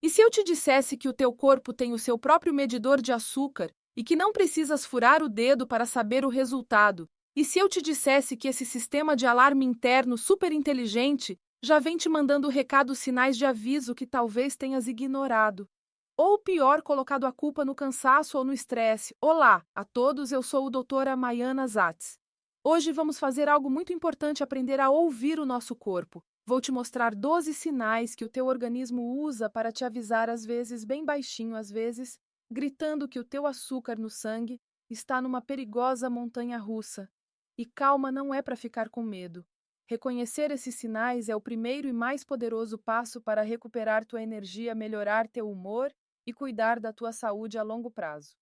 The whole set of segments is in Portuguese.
E se eu te dissesse que o teu corpo tem o seu próprio medidor de açúcar e que não precisas furar o dedo para saber o resultado? E se eu te dissesse que esse sistema de alarme interno super inteligente já vem te mandando recados, sinais de aviso que talvez tenhas ignorado? Ou pior, colocado a culpa no cansaço ou no estresse. Olá a todos, eu sou a doutora Maiana Zatz. Hoje vamos fazer algo muito importante, aprender a ouvir o nosso corpo. Vou te mostrar 12 sinais que o teu organismo usa para te avisar, às vezes bem baixinho, às vezes gritando que o teu açúcar no sangue está numa perigosa montanha-russa. E calma, não é para ficar com medo. Reconhecer esses sinais é o primeiro e mais poderoso passo para recuperar tua energia, melhorar teu humor e cuidar da tua saúde a longo prazo.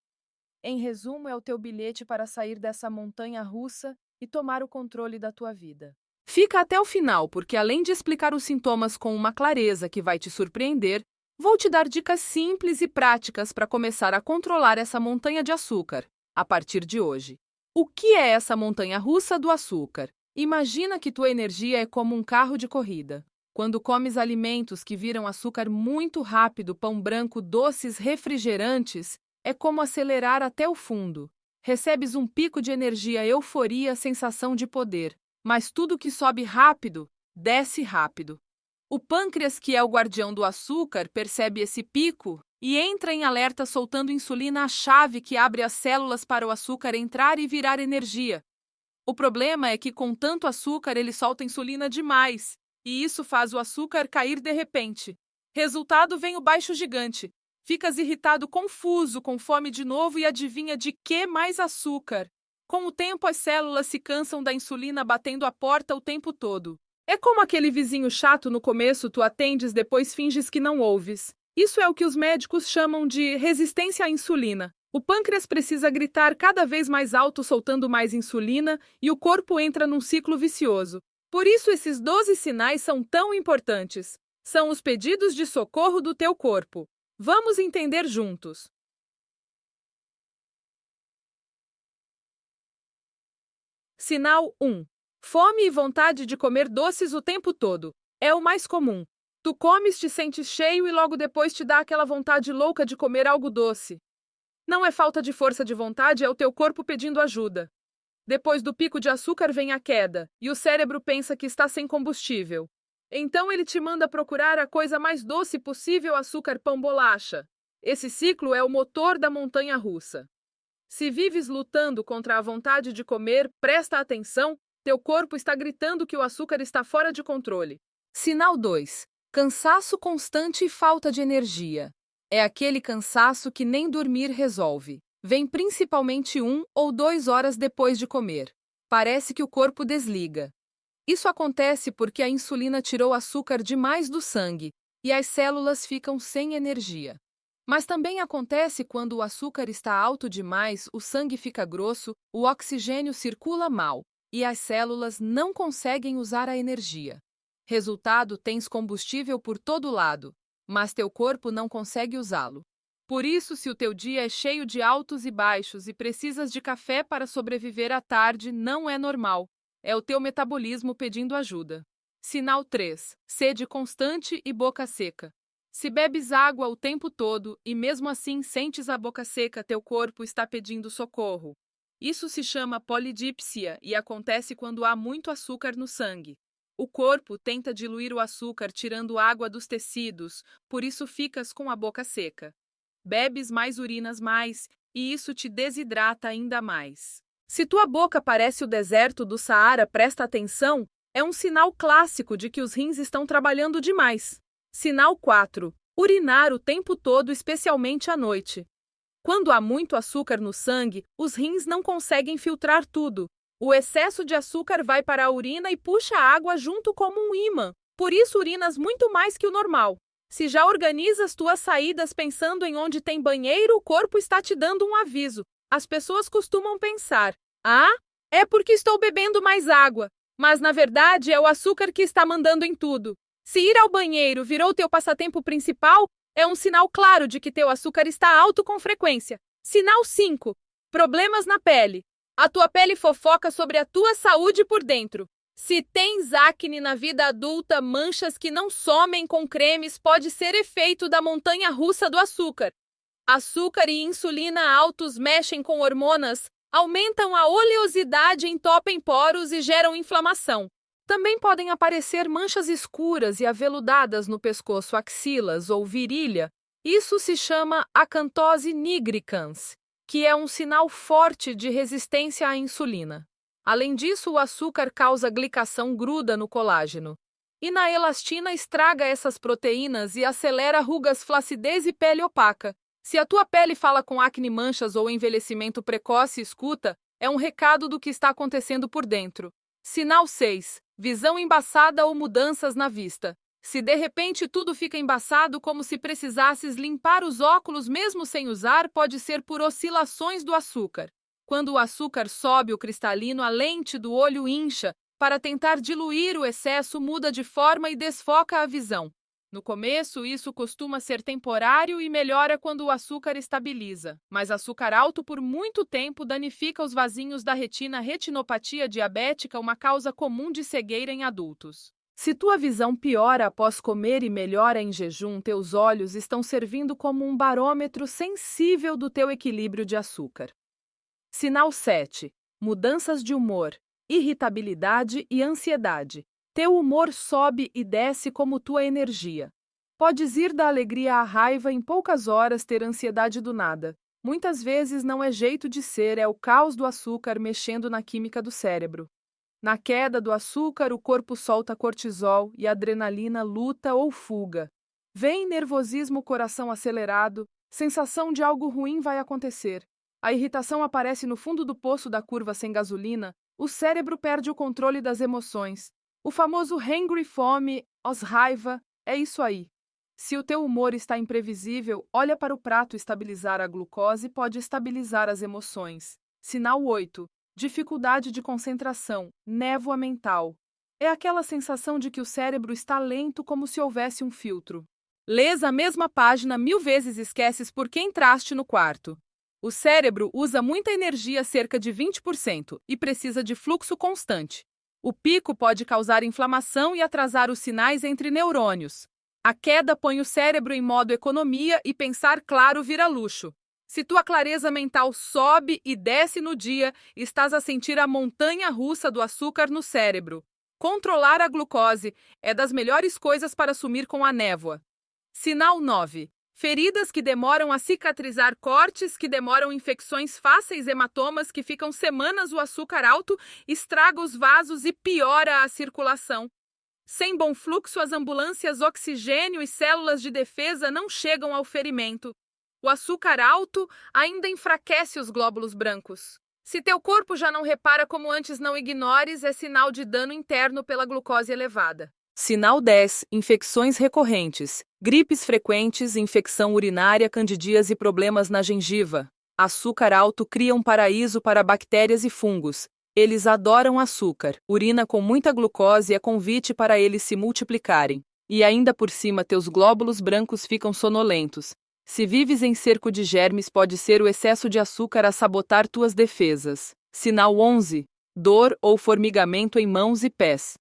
Em resumo, é o teu bilhete para sair dessa montanha-russa e tomar o controle da tua vida. Fica até o final, porque além de explicar os sintomas com uma clareza que vai te surpreender, vou te dar dicas simples e práticas para começar a controlar essa montanha de açúcar a partir de hoje. O que é essa montanha-russa do açúcar? Imagina que tua energia é como um carro de corrida. Quando comes alimentos que viram açúcar muito rápido, pão branco, doces, refrigerantes, é como acelerar até o fundo. Recebes um pico de energia, euforia, sensação de poder. Mas tudo que sobe rápido, desce rápido. O pâncreas, que é o guardião do açúcar, percebe esse pico e entra em alerta soltando insulina, a chave que abre as células para o açúcar entrar e virar energia. O problema é que com tanto açúcar ele solta insulina demais, e isso faz o açúcar cair de repente. Resultado, vem o baixo gigante. Ficas irritado, confuso, com fome de novo e adivinha de que mais açúcar. Com o tempo, as células se cansam da insulina batendo a porta o tempo todo. É como aquele vizinho chato, no começo tu atendes, depois finges que não ouves. Isso é o que os médicos chamam de resistência à insulina. O pâncreas precisa gritar cada vez mais alto, soltando mais insulina, e o corpo entra num ciclo vicioso. Por isso esses 12 sinais são tão importantes. São os pedidos de socorro do teu corpo. Vamos entender juntos. Sinal 1. Fome e vontade de comer doces o tempo todo. É o mais comum. Tu comes, te sentes cheio e logo depois te dá aquela vontade louca de comer algo doce. Não é falta de força de vontade, é o teu corpo pedindo ajuda. Depois do pico de açúcar vem a queda, e o cérebro pensa que está sem combustível. Então ele te manda procurar a coisa mais doce possível, açúcar, pão, bolacha. Esse ciclo é o motor da montanha-russa. Se vives lutando contra a vontade de comer, presta atenção, teu corpo está gritando que o açúcar está fora de controle. Sinal 2. Cansaço constante e falta de energia. É aquele cansaço que nem dormir resolve. Vem principalmente 1 ou 2 horas depois de comer. Parece que o corpo desliga. Isso acontece porque a insulina tirou açúcar demais do sangue e as células ficam sem energia. Mas também acontece quando o açúcar está alto demais, o sangue fica grosso, o oxigênio circula mal e as células não conseguem usar a energia. Resultado, tens combustível por todo lado, mas teu corpo não consegue usá-lo. Por isso, se o teu dia é cheio de altos e baixos e precisas de café para sobreviver à tarde, não é normal. É o teu metabolismo pedindo ajuda. Sinal 3. Sede constante e boca seca. Se bebes água o tempo todo e mesmo assim sentes a boca seca, teu corpo está pedindo socorro. Isso se chama polidipsia e acontece quando há muito açúcar no sangue. O corpo tenta diluir o açúcar tirando água dos tecidos, por isso ficas com a boca seca. Bebes mais, urinas mais, e isso te desidrata ainda mais. Se tua boca parece o deserto do Saara, presta atenção, é um sinal clássico de que os rins estão trabalhando demais. Sinal 4. Urinar o tempo todo, especialmente à noite. Quando há muito açúcar no sangue, os rins não conseguem filtrar tudo. O excesso de açúcar vai para a urina e puxa a água junto como um ímã. Por isso urinas muito mais que o normal. Se já organizas tuas saídas pensando em onde tem banheiro, o corpo está te dando um aviso. As pessoas costumam pensar: ah, é porque estou bebendo mais água. Mas na verdade é o açúcar que está mandando em tudo. Se ir ao banheiro virou teu passatempo principal, é um sinal claro de que teu açúcar está alto com frequência. Sinal 5. Problemas na pele. A tua pele fofoca sobre a tua saúde por dentro. Se tens acne na vida adulta, manchas que não somem com cremes pode ser efeito da montanha-russa do açúcar. Açúcar e insulina altos mexem com hormonas, aumentam a oleosidade, entopem poros e geram inflamação. Também podem aparecer manchas escuras e aveludadas no pescoço, axilas ou virilha. Isso se chama acantose nigricans, que é um sinal forte de resistência à insulina. Além disso, o açúcar causa glicação, gruda no colágeno. E na elastina estraga essas proteínas e acelera rugas, flacidez e pele opaca. Se a tua pele fala com acne, manchas ou envelhecimento precoce, escuta, é um recado do que está acontecendo por dentro. Sinal 6. Visão embaçada ou mudanças na vista. Se de repente tudo fica embaçado, como se precisasses limpar os óculos mesmo sem usar, pode ser por oscilações do açúcar. Quando o açúcar sobe o cristalino, a lente do olho incha. Para tentar diluir o excesso, muda de forma e desfoca a visão. No começo, isso costuma ser temporário e melhora quando o açúcar estabiliza. Mas açúcar alto por muito tempo danifica os vasinhos da retina. Retinopatia diabética, uma causa comum de cegueira em adultos. Se tua visão piora após comer e melhora em jejum, teus olhos estão servindo como um barômetro sensível do teu equilíbrio de açúcar. Sinal 7. Mudanças de humor, irritabilidade e ansiedade. Teu humor sobe e desce como tua energia. Podes ir da alegria à raiva em poucas horas, ter ansiedade do nada. Muitas vezes não é jeito de ser, é o caos do açúcar mexendo na química do cérebro. Na queda do açúcar, o corpo solta cortisol e a adrenalina luta ou fuga. Vem nervosismo, coração acelerado, sensação de algo ruim vai acontecer. A irritação aparece no fundo do poço da curva sem gasolina, o cérebro perde o controle das emoções. O famoso hangry, fome, raiva, é isso aí. Se o teu humor está imprevisível, olha para o prato. Estabilizar a glucose pode estabilizar as emoções. Sinal 8. Dificuldade de concentração, névoa mental. É aquela sensação de que o cérebro está lento, como se houvesse um filtro. Lês a mesma página 1000 vezes e esqueces por que entraste no quarto. O cérebro usa muita energia, cerca de 20%, e precisa de fluxo constante. O pico pode causar inflamação e atrasar os sinais entre neurônios. A queda põe o cérebro em modo economia e pensar claro vira luxo. Se tua clareza mental sobe e desce no dia, estás a sentir a montanha-russa do açúcar no cérebro. Controlar a glucose é das melhores coisas para sumir com a névoa. Sinal 9. Feridas que demoram a cicatrizar, cortes que demoram, infecções fáceis, hematomas que ficam semanas. O açúcar alto estraga os vasos e piora a circulação. Sem bom fluxo, as ambulâncias, oxigênio e células de defesa não chegam ao ferimento. O açúcar alto ainda enfraquece os glóbulos brancos. Se teu corpo já não repara como antes, não ignores, é sinal de dano interno pela glucose elevada. Sinal 10. Infecções recorrentes, gripes frequentes, infecção urinária, candidíase e problemas na gengiva. Açúcar alto cria um paraíso para bactérias e fungos. Eles adoram açúcar. Urina com muita glucose é convite para eles se multiplicarem. E ainda por cima, teus glóbulos brancos ficam sonolentos. Se vives em cerco de germes, pode ser o excesso de açúcar a sabotar tuas defesas. Sinal 11. Dor ou formigamento em mãos e pés.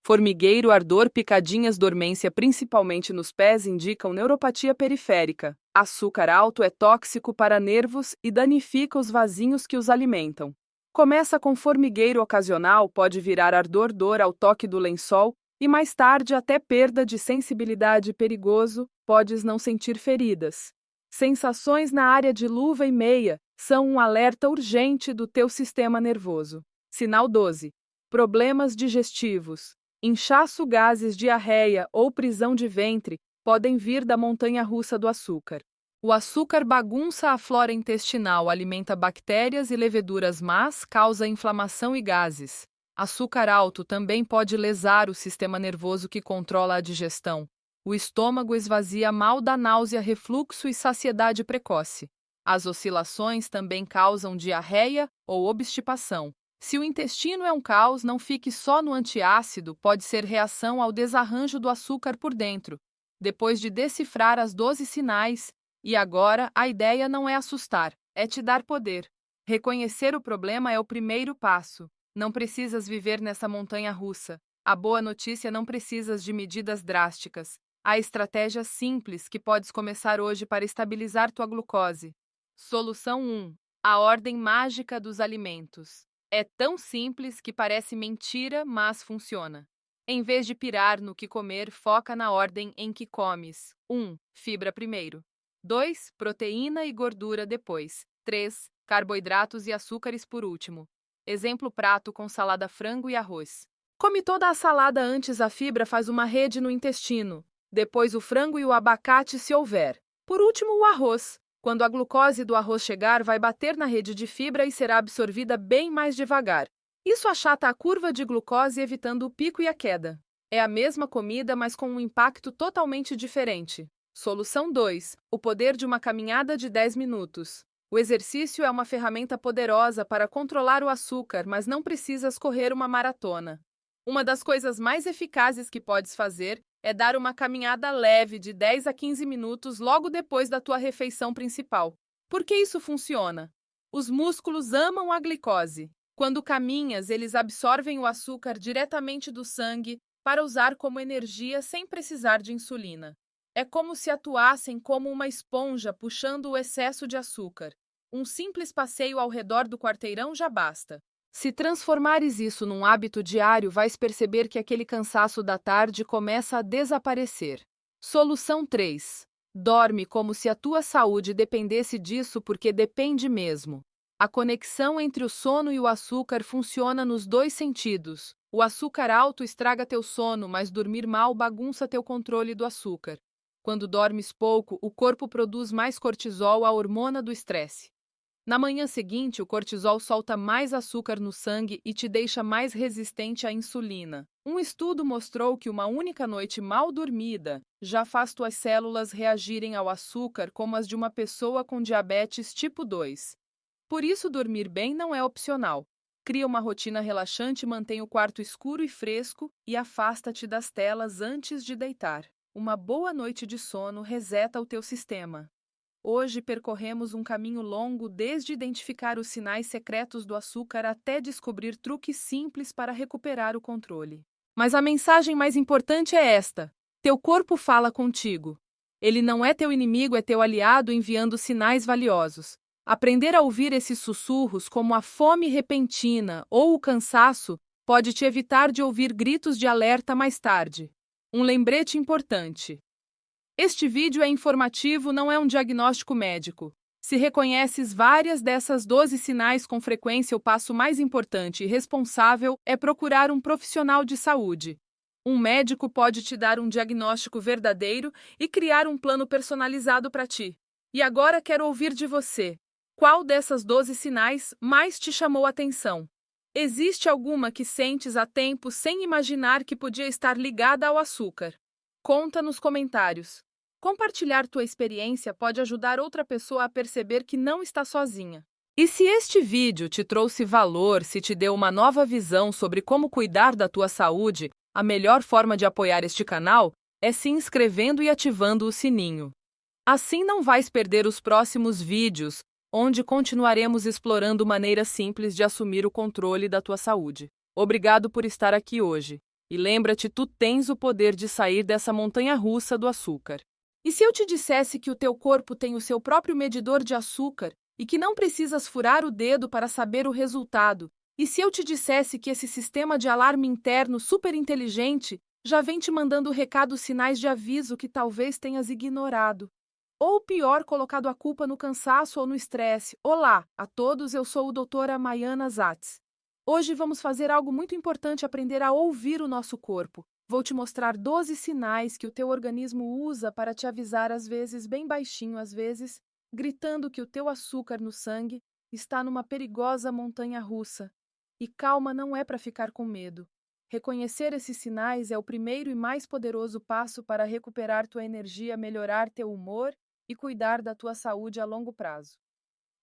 Formigueiro, ardor, picadinhas, dormência principalmente nos pés indicam neuropatia periférica. Açúcar alto é tóxico para nervos e danifica os vasinhos que os alimentam. Começa com formigueiro ocasional, pode virar ardor, dor ao toque do lençol e mais tarde até perda de sensibilidade. Perigoso, podes não sentir feridas. Sensações na área de luva e meia são um alerta urgente do teu sistema nervoso. Sinal 12. Problemas digestivos. Inchaço, gases, diarreia ou prisão de ventre podem vir da montanha-russa do açúcar. O açúcar bagunça a flora intestinal, alimenta bactérias e leveduras más, causa inflamação e gases. Açúcar alto também pode lesar o sistema nervoso que controla a digestão. O estômago esvazia mal, dá náusea, refluxo e saciedade precoce. As oscilações também causam diarreia ou obstipação. Se o intestino é um caos, não fique só no antiácido, pode ser reação ao desarranjo do açúcar por dentro. Depois de decifrar as 12 sinais, e agora a ideia não é assustar, é te dar poder. Reconhecer o problema é o primeiro passo. Não precisas viver nessa montanha russa. A boa notícia: não precisas de medidas drásticas. Há estratégias simples que podes começar hoje para estabilizar tua glucose. Solução 1. A ordem mágica dos alimentos. É tão simples que parece mentira, mas funciona. Em vez de pirar no que comer, foca na ordem em que comes. 1. Fibra primeiro. 2. Proteína e gordura depois. 3. Carboidratos e açúcares por último. Exemplo: prato com salada, frango e arroz. Come toda a salada antes, a fibra faz uma rede no intestino. Depois o frango e o abacate, se houver. Por último, o arroz. Quando a glucose do arroz chegar, vai bater na rede de fibra e será absorvida bem mais devagar. Isso achata a curva de glucose, evitando o pico e a queda. É a mesma comida, mas com um impacto totalmente diferente. Solução 2. O poder de uma caminhada de 10 minutos. O exercício é uma ferramenta poderosa para controlar o açúcar, mas não precisas correr uma maratona. Uma das coisas mais eficazes que podes fazer é dar uma caminhada leve de 10 a 15 minutos logo depois da tua refeição principal. Por que isso funciona? Os músculos amam a glicose. Quando caminhas, eles absorvem o açúcar diretamente do sangue para usar como energia sem precisar de insulina. É como se atuassem como uma esponja puxando o excesso de açúcar. Um simples passeio ao redor do quarteirão já basta. Se transformares isso num hábito diário, vais perceber que aquele cansaço da tarde começa a desaparecer. Solução 3. Dorme como se a tua saúde dependesse disso, porque depende mesmo. A conexão entre o sono e o açúcar funciona nos dois sentidos. O açúcar alto estraga teu sono, mas dormir mal bagunça teu controle do açúcar. Quando dormes pouco, o corpo produz mais cortisol, a hormona do estresse. Na manhã seguinte, o cortisol solta mais açúcar no sangue e te deixa mais resistente à insulina. Um estudo mostrou que uma única noite mal dormida já faz tuas células reagirem ao açúcar como as de uma pessoa com diabetes tipo 2. Por isso, dormir bem não é opcional. Cria uma rotina relaxante, mantém o quarto escuro e fresco e afasta-te das telas antes de deitar. Uma boa noite de sono reseta o teu sistema. Hoje percorremos um caminho longo, desde identificar os sinais secretos do açúcar até descobrir truques simples para recuperar o controle. Mas a mensagem mais importante é esta: teu corpo fala contigo. Ele não é teu inimigo, é teu aliado, enviando sinais valiosos. Aprender a ouvir esses sussurros, como a fome repentina ou o cansaço, pode te evitar de ouvir gritos de alerta mais tarde. Um lembrete importante: este vídeo é informativo, não é um diagnóstico médico. Se reconheces várias dessas 12 sinais com frequência, o passo mais importante e responsável é procurar um profissional de saúde. Um médico pode te dar um diagnóstico verdadeiro e criar um plano personalizado para ti. E agora quero ouvir de você. Qual dessas 12 sinais mais te chamou a atenção? Existe alguma que sentes há tempo sem imaginar que podia estar ligada ao açúcar? Conta nos comentários. Compartilhar tua experiência pode ajudar outra pessoa a perceber que não está sozinha. E se este vídeo te trouxe valor, se te deu uma nova visão sobre como cuidar da tua saúde, a melhor forma de apoiar este canal é se inscrevendo e ativando o sininho. Assim não vais perder os próximos vídeos, onde continuaremos explorando maneiras simples de assumir o controle da tua saúde. Obrigado por estar aqui hoje. E lembra-te, tu tens o poder de sair dessa montanha-russa do açúcar. E se eu te dissesse que o teu corpo tem o seu próprio medidor de açúcar e que não precisas furar o dedo para saber o resultado? E se eu te dissesse que esse sistema de alarme interno super inteligente já vem te mandando recados, sinais de aviso que talvez tenhas ignorado? Ou pior, colocado a culpa no cansaço ou no estresse? Olá a todos, eu sou a doutora Maiana Zatz. Hoje vamos fazer algo muito importante: aprender a ouvir o nosso corpo. Vou te mostrar 12 sinais que o teu organismo usa para te avisar, às vezes bem baixinho, às vezes gritando, que o teu açúcar no sangue está numa perigosa montanha-russa. E calma, não é para ficar com medo. Reconhecer esses sinais é o primeiro e mais poderoso passo para recuperar tua energia, melhorar teu humor e cuidar da tua saúde a longo prazo.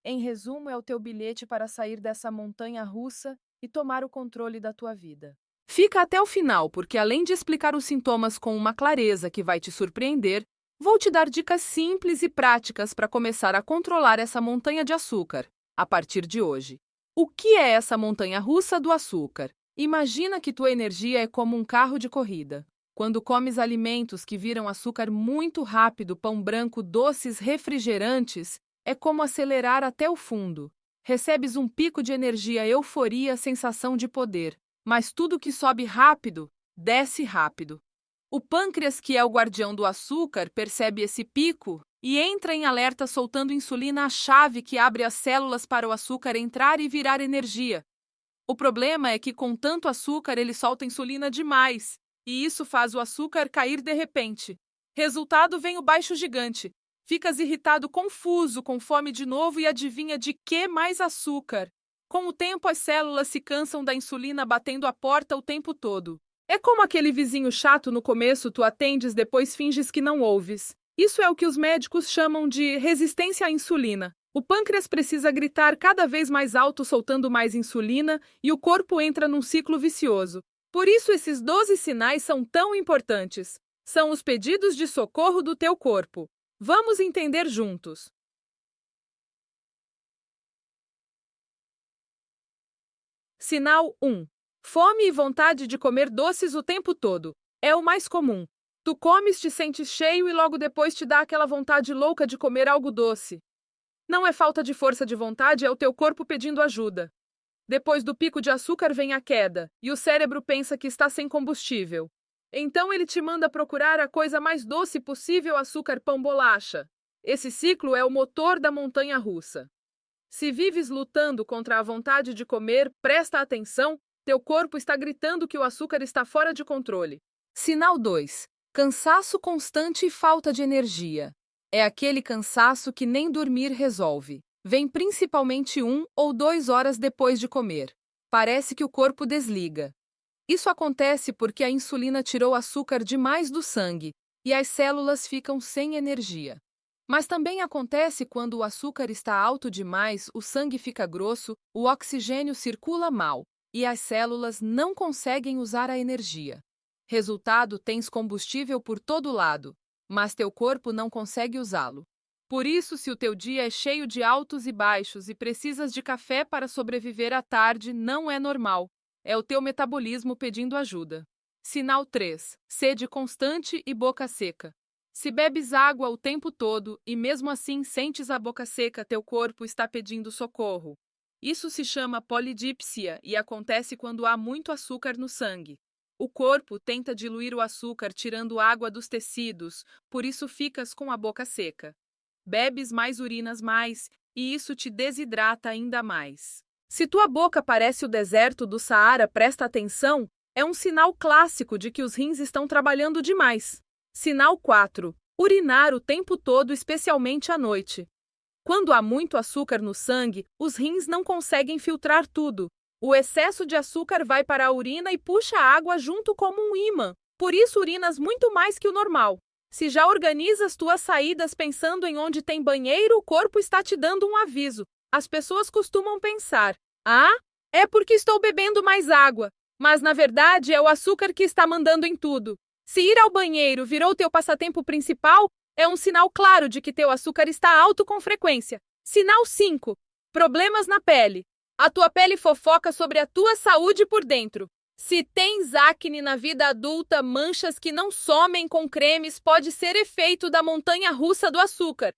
Em resumo, é o teu bilhete para sair dessa montanha-russa e tomar o controle da tua vida. Fica até o final, porque além de explicar os sintomas com uma clareza que vai te surpreender, vou te dar dicas simples e práticas para começar a controlar essa montanha de açúcar, a partir de hoje. O que é essa montanha-russa do açúcar? Imagina que tua energia é como um carro de corrida. Quando comes alimentos que viram açúcar muito rápido, pão branco, doces, refrigerantes, é como acelerar até o fundo. Recebes um pico de energia, euforia, sensação de poder. Mas tudo que sobe rápido, desce rápido. O pâncreas, que é o guardião do açúcar, percebe esse pico e entra em alerta soltando insulina, a chave que abre as células para o açúcar entrar e virar energia. O problema é que com tanto açúcar ele solta insulina demais, e isso faz o açúcar cair de repente. Resultado, vem o baixo gigante. Ficas irritado, confuso, com fome de novo e adivinha de que mais açúcar. Com o tempo as células se cansam da insulina batendo a porta o tempo todo. É como aquele vizinho chato no começo, tu atendes, depois finges que não ouves. Isso é o que os médicos chamam de resistência à insulina. O pâncreas precisa gritar cada vez mais alto, soltando mais insulina, e o corpo entra num ciclo vicioso. Por isso esses 12 sinais são tão importantes. São os pedidos de socorro do teu corpo. Vamos entender juntos. Sinal 1. Fome e vontade de comer doces o tempo todo. É o mais comum. Tu comes, te sentes cheio e logo depois te dá aquela vontade louca de comer algo doce. Não é falta de força de vontade, é o teu corpo pedindo ajuda. Depois do pico de açúcar vem a queda, e o cérebro pensa que está sem combustível. Então ele te manda procurar a coisa mais doce possível, açúcar, pão, bolacha. Esse ciclo é o motor da montanha-russa. Se vives lutando contra a vontade de comer, presta atenção, teu corpo está gritando que o açúcar está fora de controle. Sinal 2. Cansaço constante e falta de energia. É aquele cansaço que nem dormir resolve. Vem principalmente 1 ou 2 horas depois de comer. Parece que o corpo desliga. Isso acontece porque a insulina tirou açúcar demais do sangue e as células ficam sem energia. Mas também acontece quando o açúcar está alto demais, o sangue fica grosso, o oxigênio circula mal e as células não conseguem usar a energia. Resultado, tens combustível por todo lado, mas teu corpo não consegue usá-lo. Por isso, se o teu dia é cheio de altos e baixos e precisas de café para sobreviver à tarde, não é normal. É o teu metabolismo pedindo ajuda. Sinal 3. Sede constante e boca seca. Se bebes água o tempo todo e mesmo assim sentes a boca seca, teu corpo está pedindo socorro. Isso se chama polidipsia e acontece quando há muito açúcar no sangue. O corpo tenta diluir o açúcar tirando água dos tecidos, por isso ficas com a boca seca. Bebes mais, urinas mais, e isso te desidrata ainda mais. Se tua boca parece o deserto do Saara, presta atenção, é um sinal clássico de que os rins estão trabalhando demais. Sinal 4. Urinar o tempo todo, especialmente à noite. Quando há muito açúcar no sangue, os rins não conseguem filtrar tudo. O excesso de açúcar vai para a urina e puxa a água junto como um ímã. Por isso urinas muito mais que o normal. Se já organizas tuas saídas pensando em onde tem banheiro, o corpo está te dando um aviso. As pessoas costumam pensar: ah, é porque estou bebendo mais água. Mas, na verdade, é o açúcar que está mandando em tudo. Se ir ao banheiro virou teu passatempo principal, é um sinal claro de que teu açúcar está alto com frequência. Sinal 5. Problemas na pele. A tua pele fofoca sobre a tua saúde por dentro. Se tens acne na vida adulta, manchas que não somem com cremes, pode ser efeito da montanha-russa do açúcar.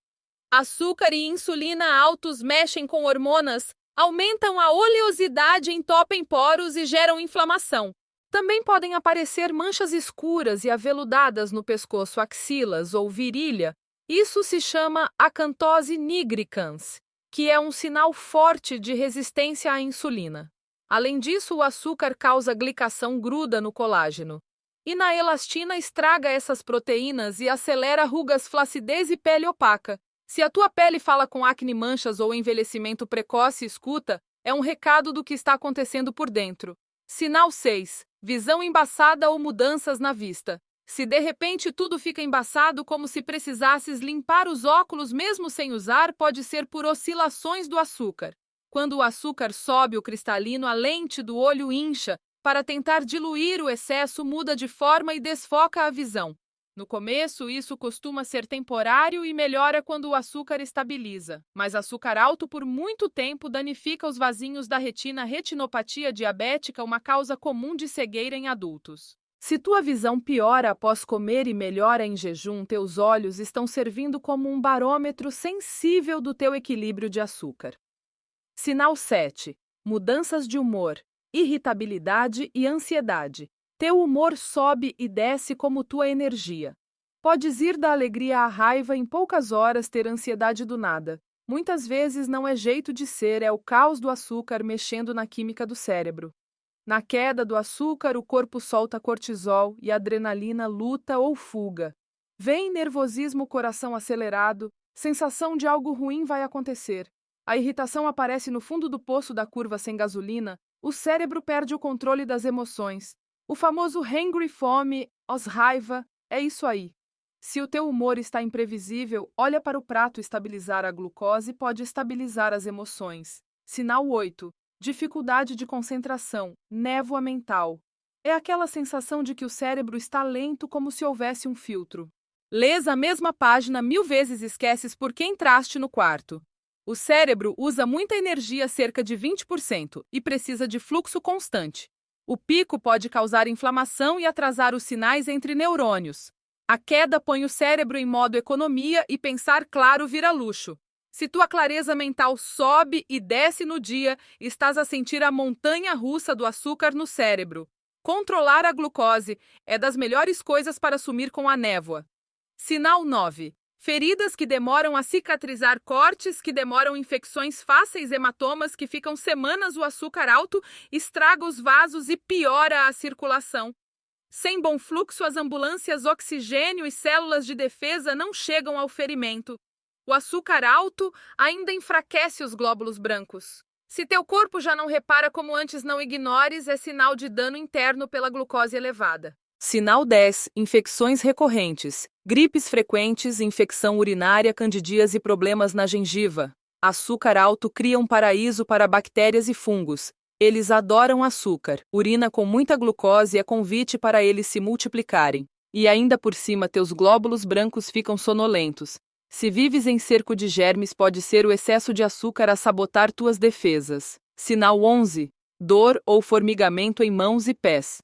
Açúcar e insulina altos mexem com hormonas, aumentam a oleosidade, entopem poros e geram inflamação. Também podem aparecer manchas escuras e aveludadas no pescoço, axilas ou virilha. Isso se chama acantose nigricans, que é um sinal forte de resistência à insulina. Além disso, o açúcar causa glicação, gruda no colágeno. E na elastina estraga essas proteínas e acelera rugas, flacidez e pele opaca. Se a tua pele fala com acne, manchas ou envelhecimento precoce, escuta, é um recado do que está acontecendo por dentro. Sinal 6. Visão embaçada ou mudanças na vista. Se de repente tudo fica embaçado, como se precisasses limpar os óculos mesmo sem usar, pode ser por oscilações do açúcar. Quando o açúcar sobe o cristalino, a lente do olho incha. Para tentar diluir o excesso, muda de forma e desfoca a visão. No começo, isso costuma ser temporário e melhora quando o açúcar estabiliza, mas açúcar alto por muito tempo danifica os vasinhos da retina. Retinopatia diabética, uma causa comum de cegueira em adultos. Se tua visão piora após comer e melhora em jejum, teus olhos estão servindo como um barômetro sensível do teu equilíbrio de açúcar. Sinal 7. Mudanças de humor, irritabilidade e ansiedade. Teu humor sobe e desce como tua energia. Podes ir da alegria à raiva em poucas horas, ter ansiedade do nada. Muitas vezes não é jeito de ser, é o caos do açúcar mexendo na química do cérebro. Na queda do açúcar, o corpo solta cortisol e a adrenalina luta ou fuga. Vem nervosismo, coração acelerado, sensação de algo ruim vai acontecer. A irritação aparece no fundo do poço da curva sem gasolina, o cérebro perde o controle das emoções. O famoso hangry, fome, raiva, é isso aí. Se o teu humor está imprevisível, olha para o prato. Estabilizar a glucose pode estabilizar as emoções. Sinal 8. Dificuldade de concentração, névoa mental. É aquela sensação de que o cérebro está lento, como se houvesse um filtro. Lês a mesma página 1000 vezes e esqueces por que entraste no quarto. O cérebro usa muita energia, cerca de 20%, e precisa de fluxo constante. O pico pode causar inflamação e atrasar os sinais entre neurônios. A queda põe o cérebro em modo economia e pensar claro vira luxo. Se tua clareza mental sobe e desce no dia, estás a sentir a montanha-russa do açúcar no cérebro. Controlar a glucose é das melhores coisas para sumir com a névoa. Sinal 9. Feridas que demoram a cicatrizar, cortes que demoram, infecções fáceis, hematomas que ficam semanas. O açúcar alto estraga os vasos e piora a circulação. Sem bom fluxo, as ambulâncias, oxigênio e células de defesa não chegam ao ferimento. O açúcar alto ainda enfraquece os glóbulos brancos. Se teu corpo já não repara como antes, não ignores, é sinal de dano interno pela glucose elevada. Sinal 10. Infecções recorrentes, gripes frequentes, infecção urinária, candidíase, problemas na gengiva. Açúcar alto cria um paraíso para bactérias e fungos. Eles adoram açúcar. Urina com muita glucose é convite para eles se multiplicarem. E ainda por cima, teus glóbulos brancos ficam sonolentos. Se vives em cerco de germes, pode ser o excesso de açúcar a sabotar tuas defesas. Sinal 11. Dor ou formigamento em mãos e pés.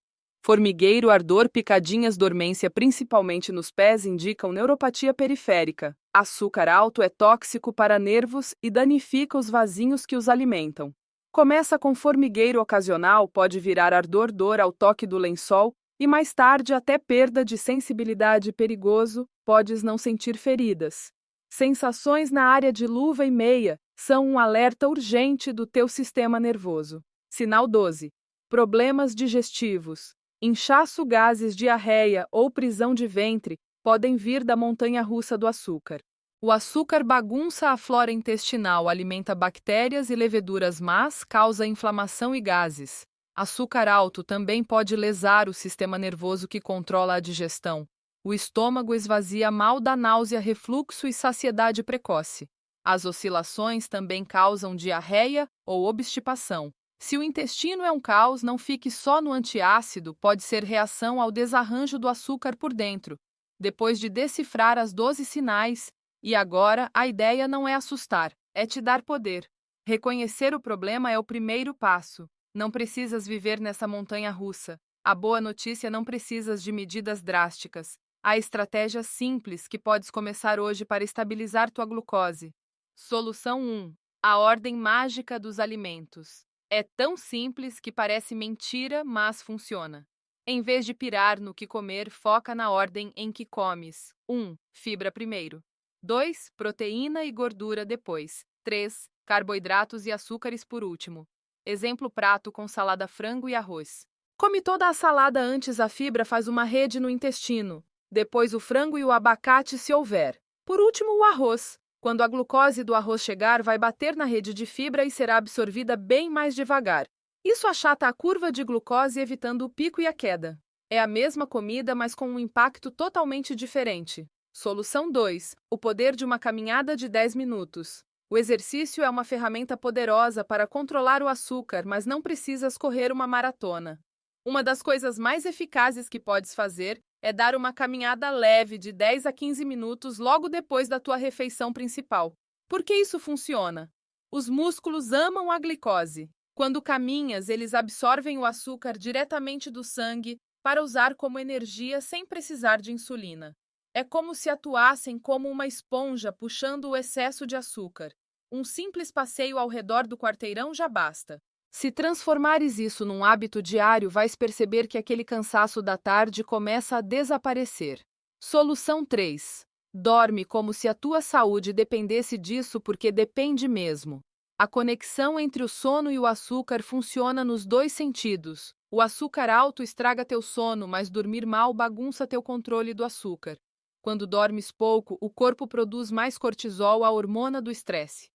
Formigueiro, ardor, picadinhas, dormência principalmente nos pés indicam neuropatia periférica. Açúcar alto é tóxico para nervos e danifica os vasinhos que os alimentam. Começa com formigueiro ocasional, pode virar ardor, dor ao toque do lençol e mais tarde até perda de sensibilidade. Perigoso, podes não sentir feridas. Sensações na área de luva e meia são um alerta urgente do teu sistema nervoso. Sinal 12. Problemas digestivos. Inchaço, gases, diarreia ou prisão de ventre podem vir da montanha-russa do açúcar. O açúcar bagunça a flora intestinal, alimenta bactérias e leveduras más, causa inflamação e gases. Açúcar alto também pode lesar o sistema nervoso que controla a digestão. O estômago esvazia mal, dá náusea, refluxo e saciedade precoce. As oscilações também causam diarreia ou obstipação. Se o intestino é um caos, não fique só no antiácido, pode ser reação ao desarranjo do açúcar por dentro. Depois de decifrar as 12 sinais, e agora a ideia não é assustar, é te dar poder. Reconhecer o problema é o primeiro passo. Não precisas viver nessa montanha-russa. A boa notícia: não precisas de medidas drásticas. Há estratégias simples que podes começar hoje para estabilizar tua glucose. Solução 1. A ordem mágica dos alimentos. É tão simples que parece mentira, mas funciona. Em vez de pirar no que comer, foca na ordem em que comes. 1. Fibra primeiro. 2. Proteína e gordura depois. 3. Carboidratos e açúcares por último. Exemplo: prato com salada, frango e arroz. Come toda a salada antes, a fibra faz uma rede no intestino. Depois o frango e o abacate, se houver. Por último, o arroz. Quando a glucose do arroz chegar, vai bater na rede de fibra e será absorvida bem mais devagar. Isso achata a curva de glucose, evitando o pico e a queda. É a mesma comida, mas com um impacto totalmente diferente. Solução 2. O poder de uma caminhada de 10 minutos. O exercício é uma ferramenta poderosa para controlar o açúcar, mas não precisas correr uma maratona. Uma das coisas mais eficazes que podes fazer é dar uma caminhada leve de 10 a 15 minutos logo depois da tua refeição principal. Por que isso funciona? Os músculos amam a glicose. Quando caminhas, eles absorvem o açúcar diretamente do sangue para usar como energia sem precisar de insulina. É como se atuassem como uma esponja puxando o excesso de açúcar. Um simples passeio ao redor do quarteirão já basta. Se transformares isso num hábito diário, vais perceber que aquele cansaço da tarde começa a desaparecer. Solução 3. Dorme como se a tua saúde dependesse disso, porque depende mesmo. A conexão entre o sono e o açúcar funciona nos dois sentidos. O açúcar alto estraga teu sono, mas dormir mal bagunça teu controle do açúcar. Quando dormes pouco, o corpo produz mais cortisol, a hormona do estresse.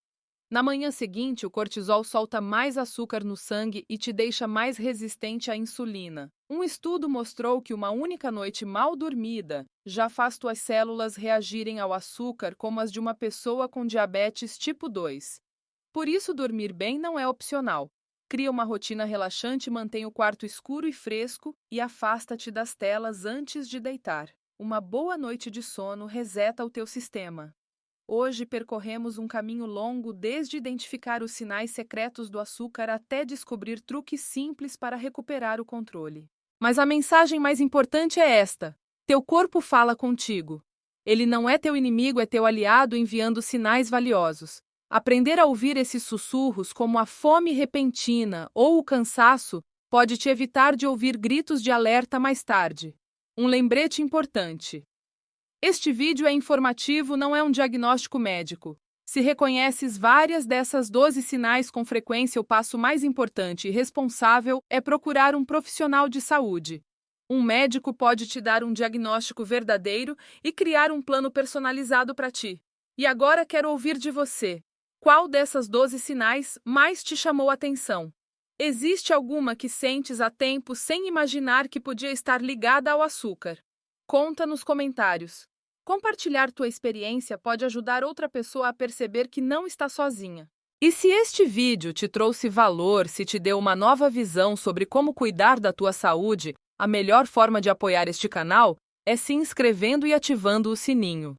Na manhã seguinte, o cortisol solta mais açúcar no sangue e te deixa mais resistente à insulina. Um estudo mostrou que uma única noite mal dormida já faz tuas células reagirem ao açúcar como as de uma pessoa com diabetes tipo 2. Por isso, dormir bem não é opcional. Cria uma rotina relaxante, mantém o quarto escuro e fresco e afasta-te das telas antes de deitar. Uma boa noite de sono reseta o teu sistema. Hoje percorremos um caminho longo desde identificar os sinais secretos do açúcar até descobrir truques simples para recuperar o controle. Mas a mensagem mais importante é esta: teu corpo fala contigo. Ele não é teu inimigo, é teu aliado enviando sinais valiosos. Aprender a ouvir esses sussurros, como a fome repentina ou o cansaço, pode te evitar de ouvir gritos de alerta mais tarde. Um lembrete importante. Este vídeo é informativo, não é um diagnóstico médico. Se reconheces várias dessas 12 sinais com frequência, o passo mais importante e responsável é procurar um profissional de saúde. Um médico pode te dar um diagnóstico verdadeiro e criar um plano personalizado para ti. E agora quero ouvir de você. Qual dessas 12 sinais mais te chamou a atenção? Existe alguma que sentes há tempo sem imaginar que podia estar ligada ao açúcar? Conta nos comentários. Compartilhar tua experiência pode ajudar outra pessoa a perceber que não está sozinha. E se este vídeo te trouxe valor, se te deu uma nova visão sobre como cuidar da tua saúde, a melhor forma de apoiar este canal é se inscrevendo e ativando o sininho.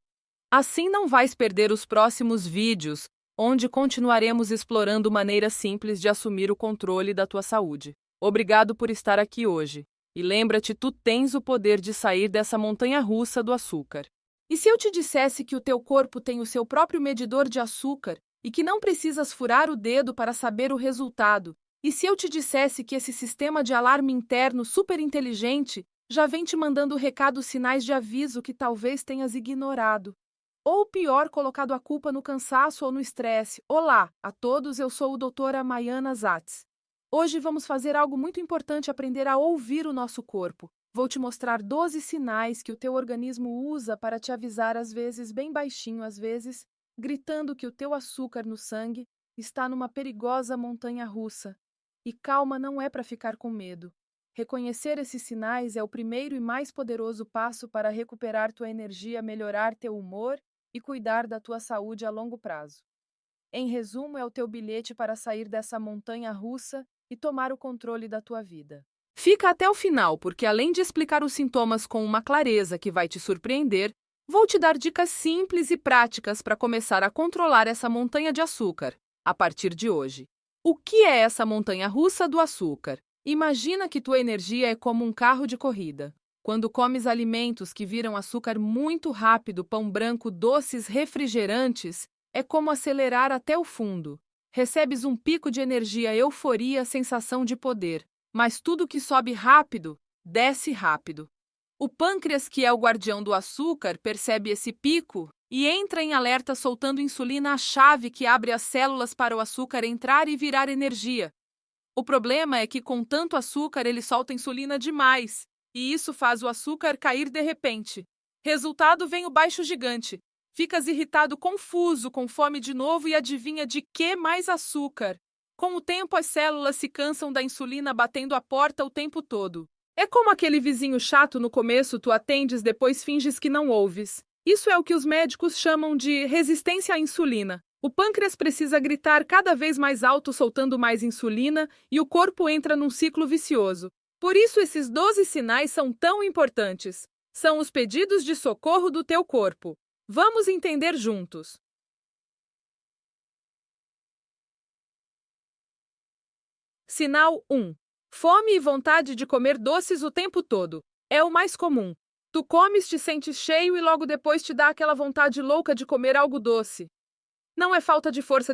Assim não vais perder os próximos vídeos, onde continuaremos explorando maneiras simples de assumir o controle da tua saúde. Obrigado por estar aqui hoje. E lembra-te, tu tens o poder de sair dessa montanha-russa do açúcar. E se eu te dissesse que o teu corpo tem o seu próprio medidor de açúcar e que não precisas furar o dedo para saber o resultado? E se eu te dissesse que esse sistema de alarme interno super inteligente já vem te mandando recados, sinais de aviso que talvez tenhas ignorado? Ou pior, colocado a culpa no cansaço ou no estresse. Olá a todos, eu sou a doutora Maiana Zatz. Hoje vamos fazer algo muito importante, aprender a ouvir o nosso corpo. Vou te mostrar 12 sinais que o teu organismo usa para te avisar, às vezes bem baixinho, às vezes gritando que o teu açúcar no sangue está numa perigosa montanha-russa. E calma, não é para ficar com medo. Reconhecer esses sinais é o primeiro e mais poderoso passo para recuperar tua energia, melhorar teu humor e cuidar da tua saúde a longo prazo. Em resumo, é o teu bilhete para sair dessa montanha-russa e tomar o controle da tua vida. Fica até o final, porque além de explicar os sintomas com uma clareza que vai te surpreender, vou te dar dicas simples e práticas para começar a controlar essa montanha de açúcar, a partir de hoje. O que é essa montanha-russa do açúcar? Imagina que tua energia é como um carro de corrida. Quando comes alimentos que viram açúcar muito rápido, pão branco, doces, refrigerantes, é como acelerar até o fundo. Recebes um pico de energia, euforia, sensação de poder. Mas tudo que sobe rápido, desce rápido. O pâncreas, que é o guardião do açúcar, percebe esse pico e entra em alerta soltando insulina, a chave que abre as células para o açúcar entrar e virar energia. O problema é que com tanto açúcar ele solta insulina demais, e isso faz o açúcar cair de repente. Resultado, vem o baixo gigante. Ficas irritado, confuso, com fome de novo e adivinha de que mais açúcar. Com o tempo, as células se cansam da insulina batendo a porta o tempo todo. É como aquele vizinho chato no começo, tu atendes, depois finges que não ouves. Isso é o que os médicos chamam de resistência à insulina. O pâncreas precisa gritar cada vez mais alto, soltando mais insulina, e o corpo entra num ciclo vicioso. Por isso, esses 12 sinais são tão importantes. São os pedidos de socorro do teu corpo. Vamos entender juntos. Sinal 1. Fome e vontade de comer doces o tempo todo. É o mais comum. Tu comes, te sentes cheio e logo depois te dá aquela vontade louca de comer algo doce. Não é falta de força